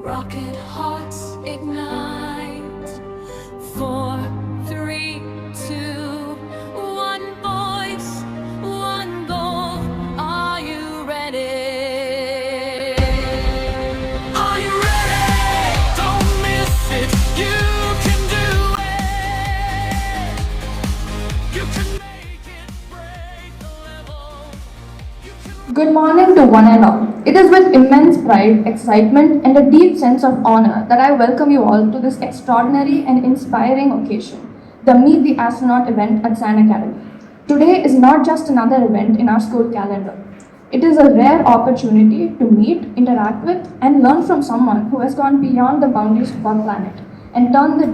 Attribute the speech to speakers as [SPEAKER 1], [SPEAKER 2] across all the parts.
[SPEAKER 1] Rocket hearts ignite. 4, 3, 2, 1 voice, one goal. Are you ready? Are you ready? Don't miss it. You can do it. You can make it, break the level.
[SPEAKER 2] Good morning to one and all. It is with immense pride, excitement, and a deep sense of honor that I welcome you all to this extraordinary and inspiring occasion, the Meet the Astronaut event at SAN Academy. Today is not just another event in our school calendar. It is a rare opportunity to meet, interact with, and learn from someone who has gone beyond the boundaries of our planet and turned the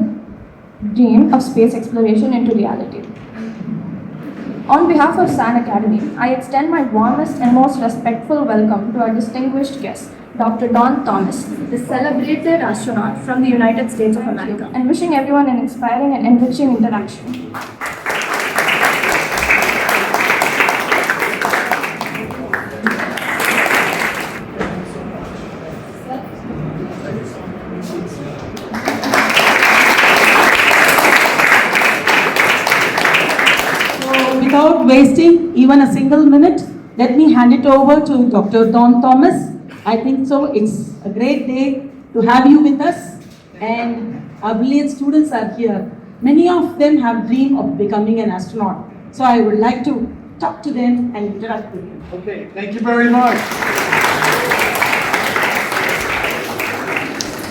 [SPEAKER 2] dream of space exploration into reality. On behalf of SAN Academy, I extend my warmest and most respectful welcome to our distinguished guest, Dr. Don Thomas, the celebrated astronaut from the United States of America, and wishing everyone an inspiring and enriching interaction.
[SPEAKER 3] Without wasting even a single minute, let me hand it over to Dr. Don Thomas. I think so. It's a great day to have you with us, and our brilliant students are here. Many of them have dreamed of becoming an astronaut. So I would like to talk to them and interact with them.
[SPEAKER 4] Okay, thank you very much.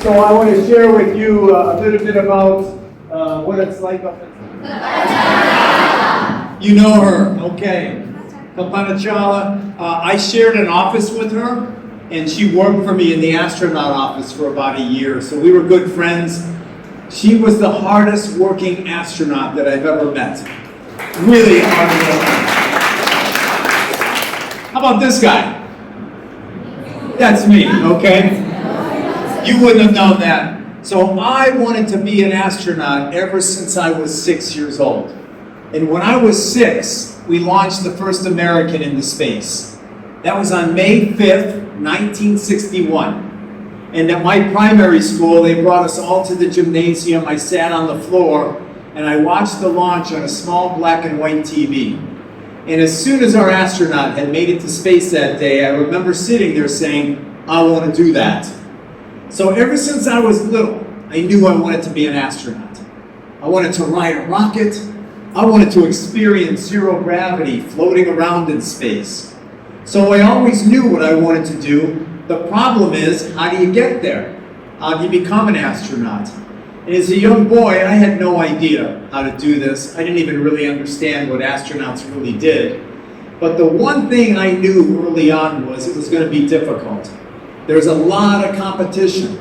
[SPEAKER 4] So I want to share with you a little bit about what it's like up in... You know her, okay. Kalpana Chawla. I shared an office with her, and she worked for me in the astronaut office for about a year, so we were good friends. She was the hardest working astronaut that I've ever met. Really hard working. How about this guy? That's me, okay? You wouldn't have known that. So I wanted to be an astronaut ever since I was 6 years old. And when I was 6, we launched the first American into space. That was on May 5th, 1961. And at my primary school, they brought us all to the gymnasium. I sat on the floor, and I watched the launch on a small black and white TV. And as soon as our astronaut had made it to space that day, I remember sitting there saying, I want to do that. So ever since I was little, I knew I wanted to be an astronaut. I wanted to ride a rocket. I wanted to experience zero gravity floating around in space. So I always knew what I wanted to do. The problem is, how do you get there? How do you become an astronaut? And as a young boy, I had no idea how to do this. I didn't even really understand what astronauts really did. But the one thing I knew early on was it was going to be difficult. There's a lot of competition.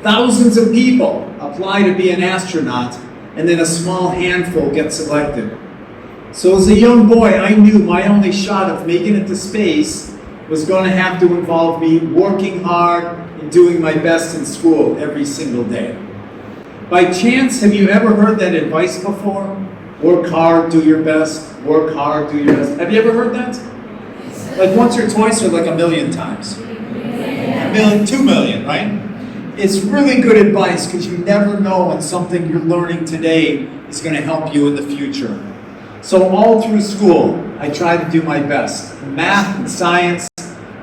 [SPEAKER 4] Thousands of people apply to be an astronaut, and then a small handful get selected. So as a young boy, I knew my only shot of making it to space was going to have to involve me working hard and doing my best in school every single day. By chance, have you ever heard that advice before? Work hard, do your best. Work hard, do your best. Have you ever heard that? Like once or twice, or like a million times? A million, 2 million, right? It's really good advice because you never know when something you're learning today is going to help you in the future. So all through school, I tried to do my best. Math and science,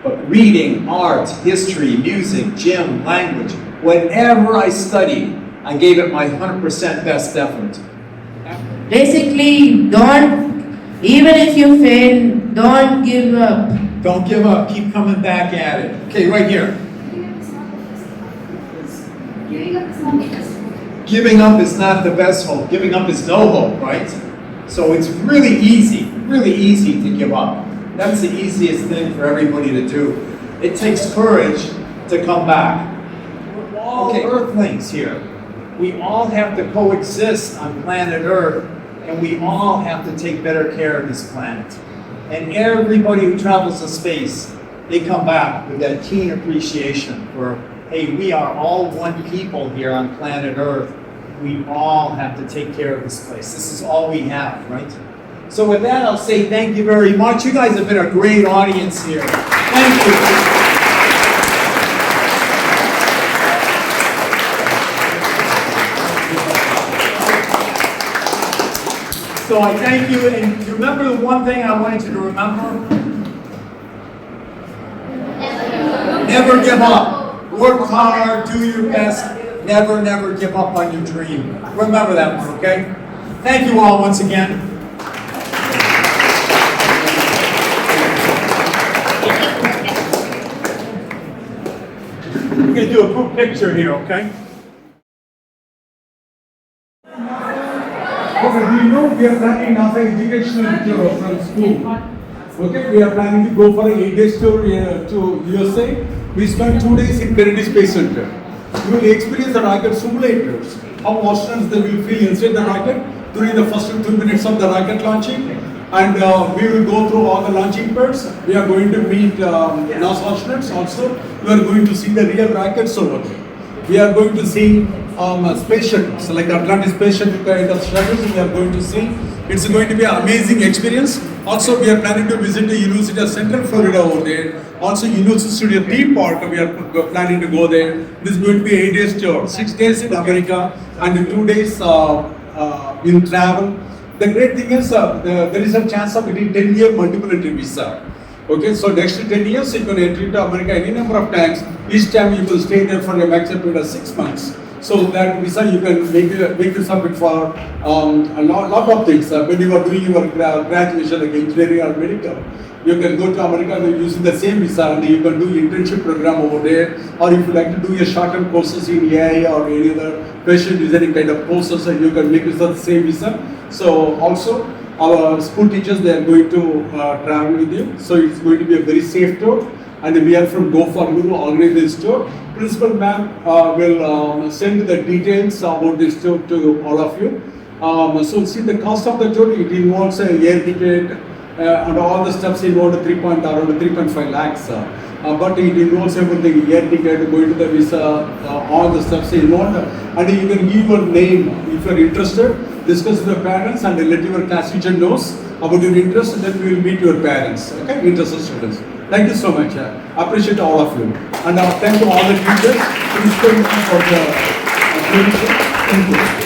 [SPEAKER 4] but reading, art, history, music, gym, language, whatever I studied, I gave it my 100% best effort.
[SPEAKER 5] Basically, even if you fail, don't give up.
[SPEAKER 4] Don't give up, keep coming back at it. Okay, right here. Giving up is not the best hope. Giving up is no hope, right? So it's really easy to give up. That's the easiest thing for everybody to do. It takes courage to come back. We're all Earthlings here. We all have to coexist on planet Earth, and we all have to take better care of this planet. And everybody who travels to space, they come back with that keen appreciation for, hey, we are all one people here on planet Earth. We all have to take care of this place. This is all we have, right? So with that, I'll say thank you very much. You guys have been a great audience here. Thank you. So I thank you, and remember the one thing I wanted you to remember? Never give up. Work hard, do your best. Never, never give up on your dream. Remember that one, okay? Thank you all once again. We're going to do a group picture here, okay?
[SPEAKER 6] Okay, we know we are planning now an educational tour from school. Okay, we are planning to go for an 8-day tour to USA. We spent 2 days in Kennedy Space Center. You will experience the rocket simulators, how astronauts they will feel inside the rocket during the first 2 minutes of the rocket launching. And we will go through all the launching parts. We are going to meet NASA astronauts also. We are going to see the real rockets over there. We are going to see space shuttles, like Atlantic space shuttle kind of shuttles we are going to see. It's going to be an amazing experience. Also, we are planning to visit the University of Central Florida over there. Also, University Studio Theme Park, we are planning to go there. This is going to be 8 days tour, 6 days in America and 2 days in travel. The great thing is there is a chance of getting 10-year multiple entry visa. Okay, so next 10 years you can enter into America any number of times. Each time you will stay there for a maximum period of 6 months. So that visa you can make this up for a lot of things. When you are doing your graduation like engineering or medical, you can go to America using the same visa and you can do internship program over there. Or if you like to do your short-term courses in AI or any other fashion designing kind of courses, you can make use of the same visa. So also our school teachers, they are going to travel with you. So it's going to be a very safe tour. And we are from Go4Guru, organize this tour. Principal ma'am will send the details about this tour to all of you. So see the cost of the tour, it involves a air ticket and all the stuffs involved around 3.5 lakhs. But it involves everything, air ticket, going to the visa, all the stuffs involved. And you can give your name if you are interested, discuss with the parents and let your class teacher knows about your interest, and then we will meet your parents, okay, interested students. Thank you so much. I appreciate all of you. And thank you all the teachers, principal for the leadership. Thank you.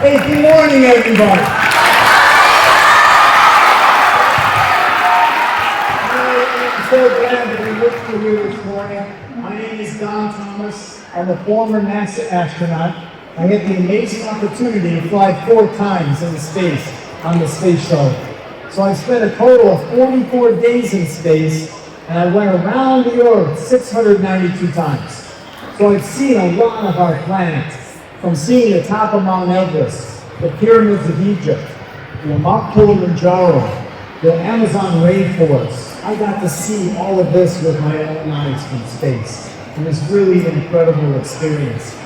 [SPEAKER 4] Hey, good morning, everybody. I'm so glad to be with you here this morning. My name is Don Thomas. I'm a former NASA astronaut. I had the amazing opportunity to fly 4 times in space on the space shuttle. So I spent a total of 44 days in space, and I went around the Earth 692 times. So I've seen a lot of our planet. From seeing the top of Mount Everest, the pyramids of Egypt, Mount Kilimanjaro, the Amazon rainforest. I got to see all of this with my own eyes from space. It was really an incredible experience.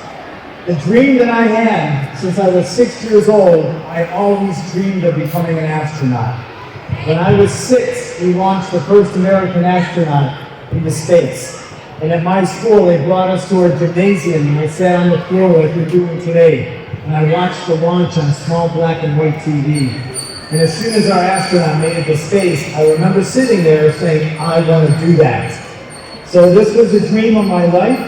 [SPEAKER 4] The dream that I had since I was 6 years old, I always dreamed of becoming an astronaut. When I was 6, we launched the first American astronaut into space. And at my school, they brought us to our gymnasium, and I sat on the floor like we're doing today. And I watched the launch on small black and white TV. And as soon as our astronaut made it to space, I remember sitting there saying, I want to do that. So this was a dream of my life.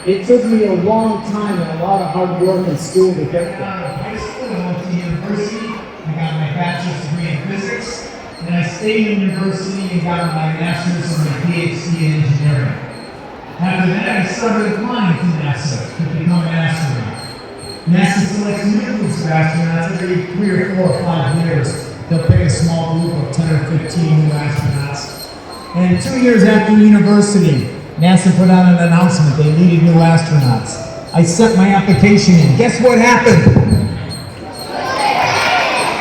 [SPEAKER 4] It took me a long time and a lot of hard work in school to get there. Out of high school, I went to university. I got my bachelor's degree in physics. And I stayed in university and got my master's and my PhD in engineering. After that, I started applying to NASA to become an astronaut. NASA selects new groups of astronauts every 3 or 4 or 5 years. They'll pick a small group of 10 or 15 new astronauts. And 2 years after university, NASA put out an announcement they needed new astronauts. I sent my application in. Guess what happened?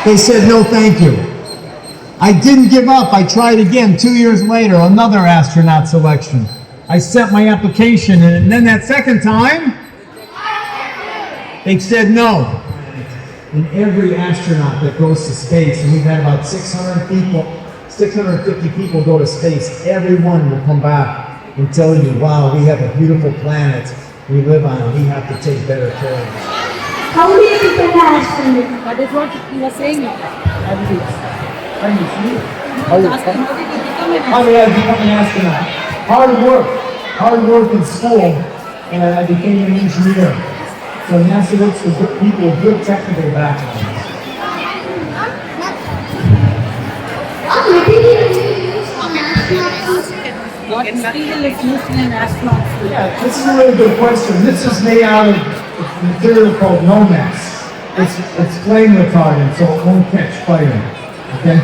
[SPEAKER 4] They said no thank you. I didn't give up. I tried again 2 years later, another astronaut selection. I sent my application in, and then that second time, they said no. And every astronaut that goes to space, and we've had about 650 people go to space, everyone will come back and tell you, wow, we have a beautiful planet we live on, and we have to take better care of it.
[SPEAKER 7] How do you become an astronaut? That is what you were saying.
[SPEAKER 4] How did I become an astronaut? Hard work in school, and I became an engineer. So NASA looks for good people with good technical backgrounds.
[SPEAKER 7] What material do you use on astronauts?
[SPEAKER 3] What material is used in an astronaut suit?
[SPEAKER 4] Yeah, this is a really good question. This is made out of material called Nomex. It's flame retardant, so it won't catch fire. Okay?